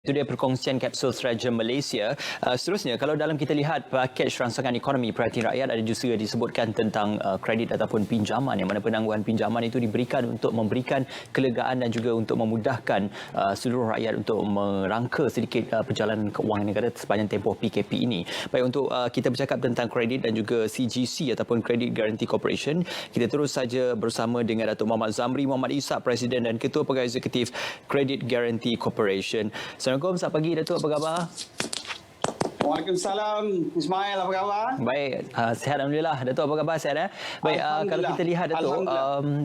Itu dia perkongsian kapsul Strategi Malaysia. Seterusnya, kalau dalam kita lihat pakej rangsangan ekonomi perhatian rakyat, ada juga disebutkan tentang kredit ataupun pinjaman, yang mana penangguhan pinjaman itu diberikan untuk memberikan kelegaan dan juga untuk memudahkan seluruh rakyat untuk merangka sedikit perjalanan keuangan negara sepanjang tempoh PKP ini. Baik, untuk kita bercakap tentang kredit dan juga CGC ataupun Credit Guarantee Corporation, kita terus saja bersama dengan Datuk Muhammad Zamri Muhammad Ishak, Presiden dan Ketua Pegawai Eksekutif Credit Guarantee Corporation. Assalamualaikum, selamat pagi Datuk, apa khabar? Waalaikumsalam, Ismail, apa khabar? Baik, sihat Alhamdulillah. Datuk, apa khabar? Sihat? Baik, kalau kita lihat Datuk,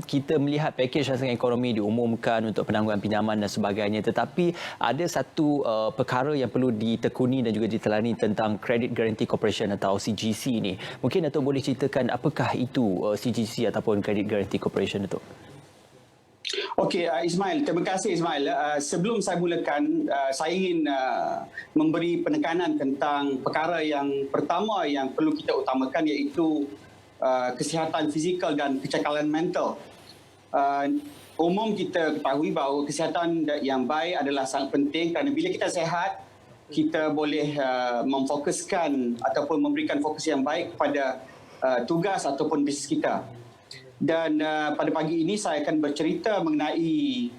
kita melihat pakej rangsangan ekonomi diumumkan untuk penangguhan pinjaman dan sebagainya, tetapi ada satu perkara yang perlu ditekuni dan juga ditelani tentang Credit Guarantee Corporation atau CGC ini. Mungkin Datuk boleh ceritakan apakah itu CGC ataupun Credit Guarantee Corporation, Datuk? Okey, Ismail, terima kasih Ismail. Sebelum saya mulakan, saya ingin memberi penekanan tentang perkara yang pertama yang perlu kita utamakan, iaitu kesihatan fizikal dan kecekalan mental. Umum kita ketahui bahawa kesihatan yang baik adalah sangat penting, kerana bila kita sihat, kita boleh memfokuskan ataupun memberikan fokus yang baik kepada tugas ataupun bisnes kita. Dan pada pagi ini saya akan bercerita mengenai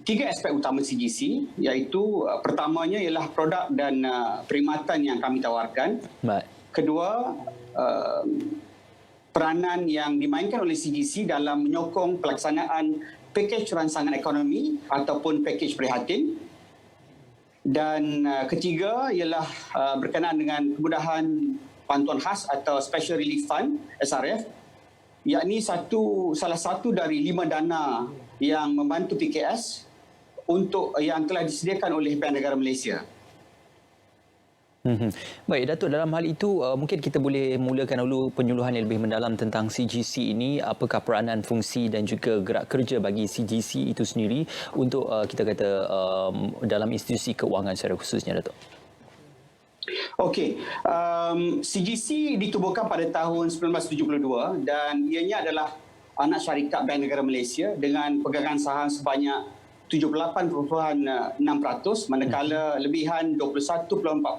tiga aspek utama CGC, iaitu pertamanya ialah produk dan perkhidmatan yang kami tawarkan. Baik. Kedua, peranan yang dimainkan oleh CGC dalam menyokong pelaksanaan pakej rangsangan ekonomi ataupun pakej prihatin. Dan ketiga ialah berkenaan dengan kemudahan bantuan khas atau Special Relief Fund, SRF, yakni salah satu dari 5 dana yang membantu PKS untuk yang telah disediakan oleh Bank Negara Malaysia. Baik, Datuk, dalam hal itu mungkin kita boleh mulakan dulu penyuluhan yang lebih mendalam tentang CGC ini. Apakah peranan, fungsi dan juga gerak kerja bagi CGC itu sendiri untuk kita kata dalam institusi keuangan secara khususnya, Datuk? Okey, CGC ditubuhkan pada tahun 1972 dan ianya adalah anak syarikat Bank Negara Malaysia dengan pegangan saham sebanyak 78.6%, manakala lebihan 21.4%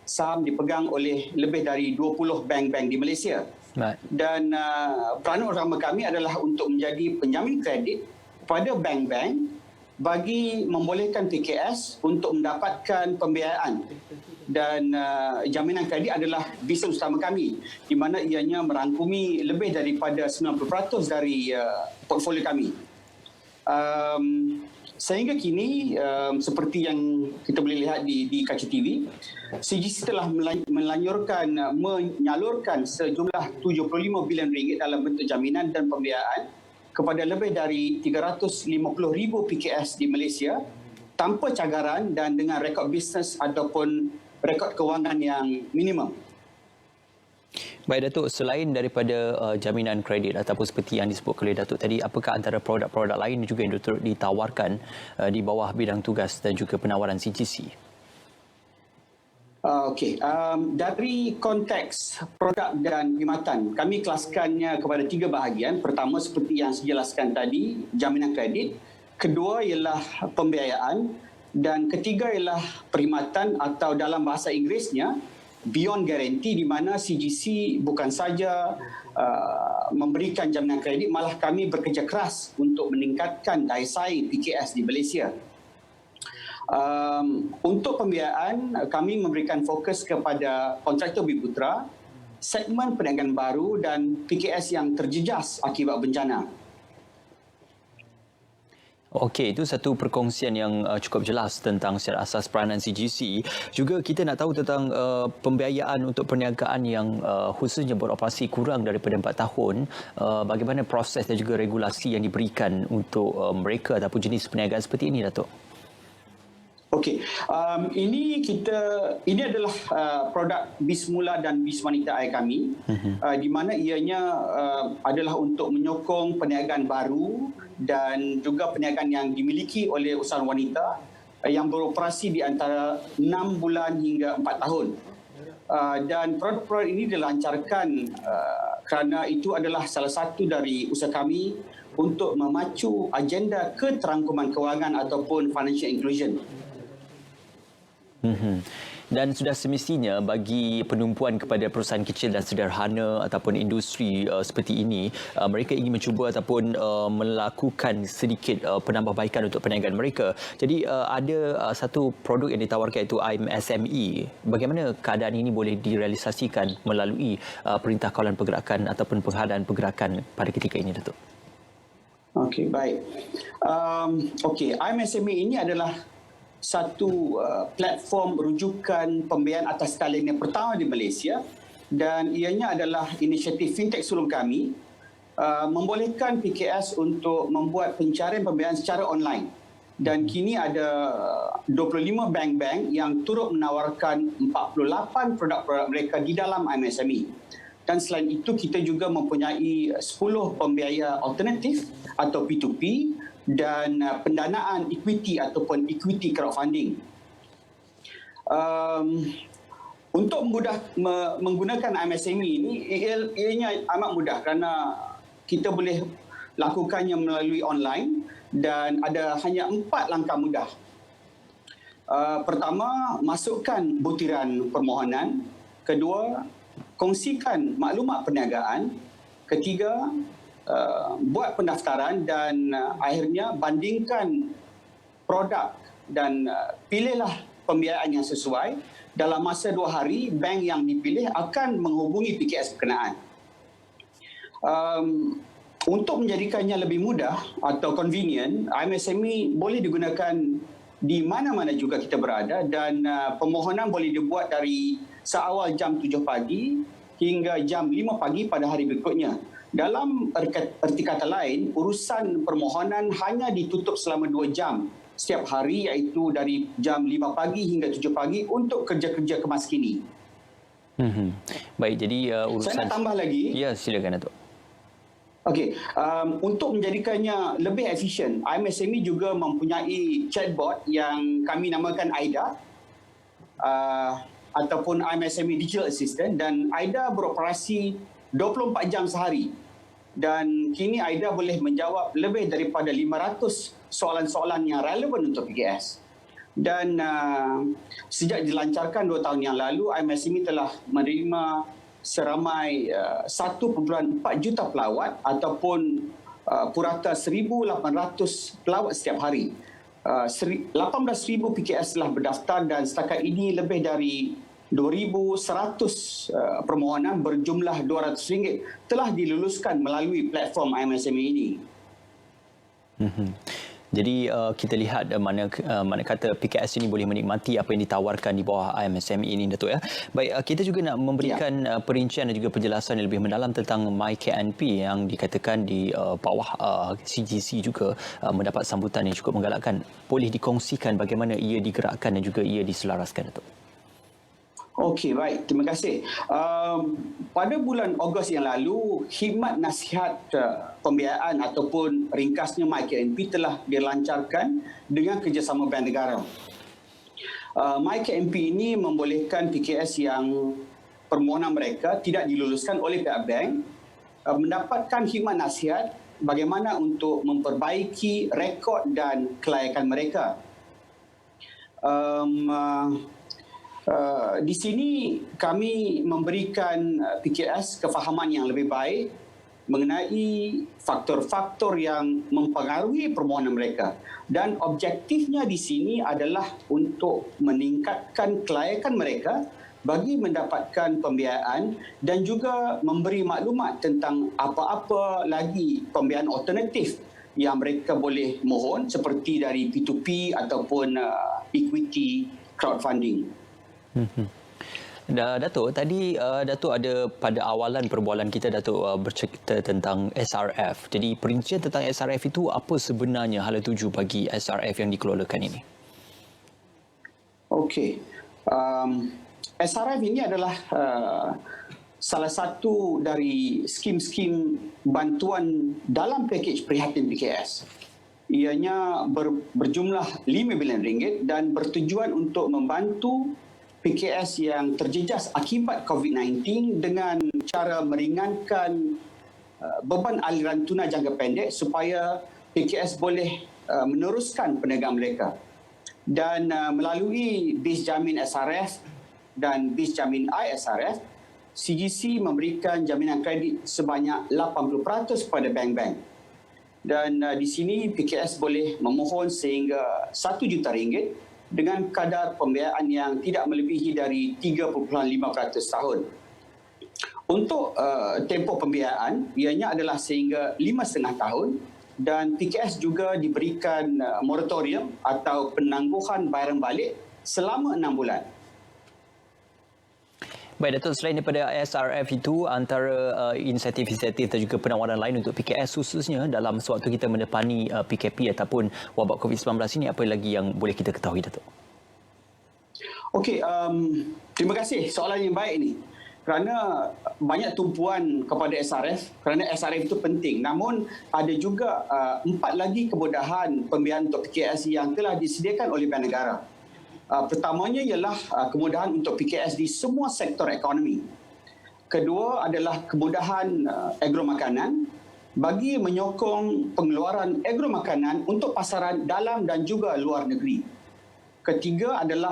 saham dipegang oleh lebih dari 20 bank-bank di Malaysia. Dan peranan utama kami adalah untuk menjadi penjamin kredit kepada bank-bank bagi membolehkan PKS untuk mendapatkan pembiayaan. Dan jaminan kredit adalah bisnes utama kami, di mana ianya merangkumi lebih daripada 90% dari portfolio kami. Sehingga kini, seperti yang kita boleh lihat di kaca TV, CGC telah menyalurkan sejumlah 75 bilion ringgit dalam bentuk jaminan dan pembiayaan kepada lebih dari 350,000 PKS di Malaysia tanpa cagaran dan dengan rekod bisnes ataupun rekod kewangan yang minimum. Baik, Datuk, selain daripada jaminan kredit ataupun seperti yang disebut oleh Datuk tadi, apakah antara produk-produk lain juga yang ditawarkan di bawah bidang tugas dan juga penawaran CGC? Okey, dari konteks produk dan perkhidmatan, kami kelaskannya kepada tiga bahagian. Pertama, seperti yang saya jelaskan tadi, jaminan kredit. Kedua ialah pembiayaan. Dan ketiga ialah perkhidmatan atau dalam bahasa Inggerisnya beyond guarantee, di mana CGC bukan saja memberikan jaminan kredit, malah kami bekerja keras untuk meningkatkan daya saing PKS di Malaysia. Untuk pembiayaan, kami memberikan fokus kepada kontraktor Bumiputera, segmen perniagaan baru dan PKS yang terjejas akibat bencana. Okey, itu satu perkongsian yang cukup jelas tentang secara asas peranan CGC. Juga kita nak tahu tentang pembiayaan untuk perniagaan yang khususnya beroperasi kurang daripada 4 tahun. Bagaimana proses dan juga regulasi yang diberikan untuk mereka ataupun jenis perniagaan seperti ini, Datuk? Okey, ini adalah produk bis mula dan bis wanita air kami, di mana ianya adalah untuk menyokong perniagaan baru dan juga perniagaan yang dimiliki oleh usahawan wanita yang beroperasi di antara 6 bulan hingga 4 tahun. Dan produk-produk ini dilancarkan kerana itu adalah salah satu dari usaha kami untuk memacu agenda keterangkuman kewangan ataupun financial inclusion. Dan sudah semestinya bagi penumpuan kepada perusahaan kecil dan sederhana ataupun industri seperti ini, mereka ingin mencuba ataupun melakukan sedikit penambahbaikan untuk perniagaan mereka. Jadi ada satu produk yang ditawarkan iaitu IMSME. Bagaimana keadaan ini boleh direalisasikan melalui Perintah Kawalan Pergerakan ataupun penghadaan pergerakan pada ketika ini, Datuk? Okey, baik. IMSME ini adalah satu platform rujukan pembiayaan atas skala yang pertama di Malaysia, dan ianya adalah inisiatif fintech sulung kami membolehkan PKS untuk membuat pencarian pembiayaan secara online. Dan kini ada 25 bank-bank yang turut menawarkan 48 produk-produk mereka di dalam IMSME. Dan selain itu, kita juga mempunyai 10 pembiaya alternatif atau P2P dan pendanaan equity ataupun equity crowdfunding. Untuk menggunakan IMSME ini, ianya amat mudah kerana kita boleh lakukannya melalui online dan ada hanya 4 langkah mudah. Pertama, masukkan butiran permohonan. Kedua, kongsikan maklumat perniagaan. Ketiga, buat pendaftaran, dan akhirnya bandingkan produk dan pilihlah pembiayaan yang sesuai. Dalam masa 2 hari, bank yang dipilih akan menghubungi PKS berkenaan. Untuk menjadikannya lebih mudah atau convenient, IMSME boleh digunakan di mana-mana juga kita berada, dan permohonan boleh dibuat dari seawal jam 7 pagi hingga jam 5 pagi pada hari berikutnya. Dalam erti kata lain, urusan permohonan hanya ditutup selama 2 jam setiap hari, iaitu dari jam 5 pagi hingga 7 pagi untuk kerja-kerja kemas kini. Baik, jadi urusan... Saya nak tambah lagi. Ya, silakan, Datuk. Okey, untuk menjadikannya lebih efisien, IMSME juga mempunyai chatbot yang kami namakan AIDA, ataupun IMSME Digital Assistant, dan AIDA beroperasi 24 jam sehari. Dan kini AIDA boleh menjawab lebih daripada 500 soalan-soalan yang relevan untuk PKS. Dan sejak dilancarkan 2 tahun yang lalu, IMSME telah menerima seramai 1.4 juta pelawat ataupun purata 1,800 pelawat setiap hari. 18,000 PKS telah berdaftar, dan setakat ini lebih dari 2,100 permohonan berjumlah RM200 telah diluluskan melalui platform IMSME ini. Jadi kita lihat mana kata PKS ini boleh menikmati apa yang ditawarkan di bawah IMSME ini, Datuk, ya. Baik, kita juga nak memberikan perincian dan juga penjelasan yang lebih mendalam tentang MyKNP yang dikatakan di bawah CGC juga mendapat sambutan yang cukup menggalakkan. Boleh dikongsikan bagaimana ia digerakkan dan juga ia diselaraskan, Datuk? Okey, baik. Terima kasih. Pada bulan Ogos yang lalu, khidmat nasihat pembiayaan ataupun ringkasnya MyKNP telah dilancarkan dengan kerjasama Bank Negara. MyKNP ini membolehkan PKS yang permohonan mereka tidak diluluskan oleh pihak bank mendapatkan khidmat nasihat bagaimana untuk memperbaiki rekod dan kelayakan mereka. Di sini kami memberikan PKS kefahaman yang lebih baik mengenai faktor-faktor yang mempengaruhi permohonan mereka, dan objektifnya di sini adalah untuk meningkatkan kelayakan mereka bagi mendapatkan pembiayaan dan juga memberi maklumat tentang apa-apa lagi pembiayaan alternatif yang mereka boleh mohon, seperti dari P2P ataupun equity crowdfunding. Datuk, tadi Datuk ada pada awalan perbualan kita, Datuk bercerita tentang SRF. Jadi perincian tentang SRF itu apa sebenarnya hala tuju bagi SRF yang dikelolakan ini? Okey. SRF ini adalah salah satu dari skim-skim bantuan dalam pakej prihatin PKS. Ianya berjumlah RM5 bilion dan bertujuan untuk membantu PKS yang terjejas akibat COVID-19 dengan cara meringankan beban aliran tunai jangka pendek supaya PKS boleh meneruskan perniagaan mereka. Dan melalui bis jamin SRF dan bis jamin ISRF, CGC memberikan jaminan kredit sebanyak 80% kepada bank-bank. Dan di sini PKS boleh memohon sehingga RM1 juta dengan kadar pembiayaan yang tidak melebihi dari 3.5% tahun. Untuk tempoh pembiayaan, ianya adalah sehingga 5,5 tahun dan PKS juga diberikan moratorium atau penangguhan bayaran balik selama 6 bulan. Baik Datuk, selain daripada SRF itu, antara insentif-insentif dan juga penawaran lain untuk PKS khususnya dalam sewaktu kita menepani PKP ataupun wabak COVID-19 ini, apa lagi yang boleh kita ketahui Datuk? Okey, terima kasih soalan yang baik ini. Kerana banyak tumpuan kepada SRF, kerana SRF itu penting. Namun ada juga 4 lagi kemudahan pembiayaan untuk PKS yang telah disediakan oleh Bank Negara. Pertamanya ialah kemudahan untuk PKS di semua sektor ekonomi. Kedua adalah kemudahan agromakanan bagi menyokong pengeluaran agromakanan untuk pasaran dalam dan juga luar negeri. Ketiga adalah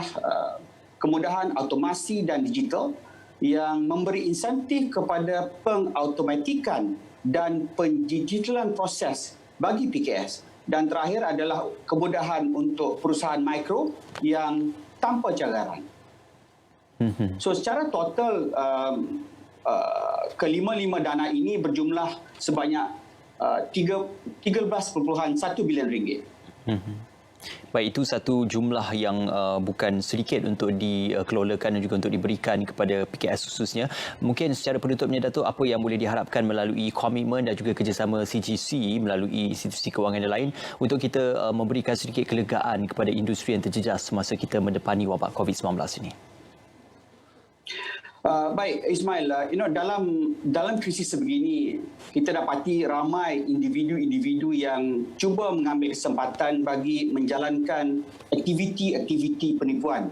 kemudahan automasi dan digital yang memberi insentif kepada pengautomatikan dan pendigitalan proses bagi PKS. Dan terakhir adalah kemudahan untuk perusahaan mikro yang tanpa cagaran. So secara total kelima-lima dana ini berjumlah sebanyak 13.1 bilion ringgit. Baik, itu satu jumlah yang bukan sedikit untuk dikelolakan dan juga untuk diberikan kepada PKS khususnya. Mungkin secara penutupnya Datuk, apa yang boleh diharapkan melalui komitmen dan juga kerjasama CGC melalui institusi kewangan yang lain untuk kita memberikan sedikit kelegaan kepada industri yang terjejas semasa kita mendepani wabak COVID-19 ini? Baik Ismail, dalam krisis sebegini kita dapati ramai individu-individu yang cuba mengambil kesempatan bagi menjalankan aktiviti-aktiviti penipuan.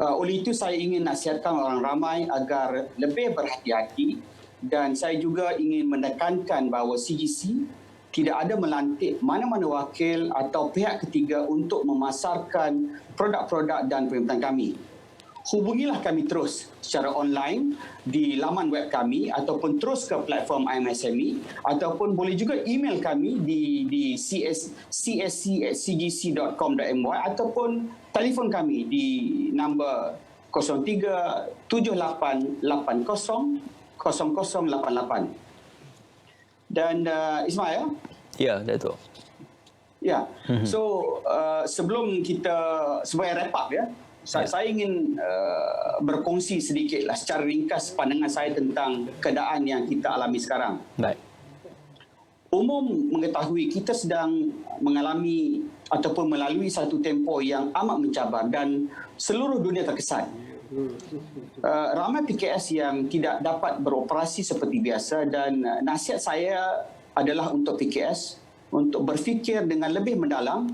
Oleh itu saya ingin nasihatkan orang ramai agar lebih berhati-hati dan saya juga ingin menekankan bahawa CGC tidak ada melantik mana-mana wakil atau pihak ketiga untuk memasarkan produk-produk dan perkhidmatan kami. Hubungilah kami terus secara online di laman web kami ataupun terus ke platform IMSME ataupun boleh juga email kami di csc@cgc.com.my ataupun telefon kami di nombor 0378800088. Dan Ismail? Ya, Datuk. Ya. So sebelum kita sebagai wrap up saya ingin berkongsi sedikitlah secara ringkas pandangan saya tentang keadaan yang kita alami sekarang. Baik. Umum mengetahui kita sedang mengalami ataupun melalui satu tempoh yang amat mencabar dan seluruh dunia terkesan. Ramai PKS yang tidak dapat beroperasi seperti biasa dan nasihat saya adalah untuk PKS untuk berfikir dengan lebih mendalam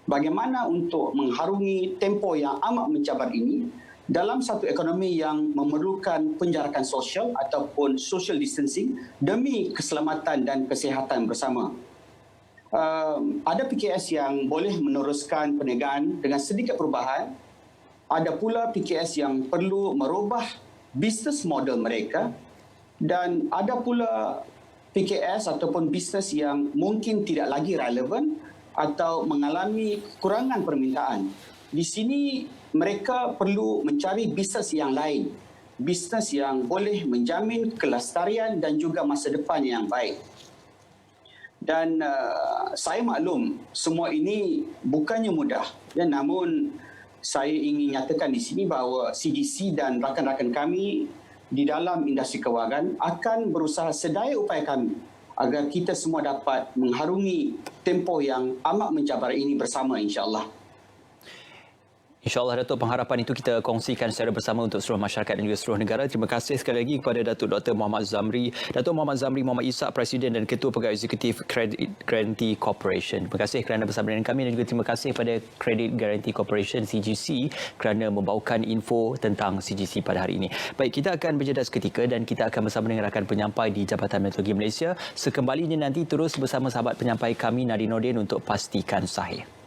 bagaimana untuk mengharungi tempoh yang amat mencabar ini dalam satu ekonomi yang memerlukan penjarakan sosial ataupun social distancing demi keselamatan dan kesihatan bersama. Ada PKS yang boleh meneruskan perniagaan dengan sedikit perubahan. Ada pula PKS yang perlu merubah bisnes model mereka dan ada pula PKS ataupun bisnes yang mungkin tidak lagi relevan atau mengalami kekurangan permintaan. Di sini mereka perlu mencari bisnes yang lain, bisnes yang boleh menjamin kelestarian dan juga masa depan yang baik. Dan saya maklum semua ini bukannya mudah, namun saya ingin nyatakan di sini bahawa CGC dan rakan-rakan kami di dalam industri kewangan akan berusaha sedaya upaya kami agar kita semua dapat mengharungi tempoh yang amat mencabar ini bersama insya-Allah. InsyaAllah Datuk, pengharapan itu kita kongsikan secara bersama untuk seluruh masyarakat dan juga seluruh negara. Terima kasih sekali lagi kepada Datuk Dr. Muhammad Zamri. Datuk Muhammad Zamri Muhammad Ishak, Presiden dan Ketua Pegawai Eksekutif Credit Guarantee Corporation. Terima kasih kerana bersama dengan kami dan juga terima kasih kepada Credit Guarantee Corporation CGC kerana membawakan info tentang CGC pada hari ini. Baik, kita akan berjeda seketika dan kita akan bersama dengan rakan penyampai di Jabatan Meteorologi Malaysia. Sekembalinya nanti terus bersama sahabat penyampai kami Nadine Nordin untuk Pastikan Sahih.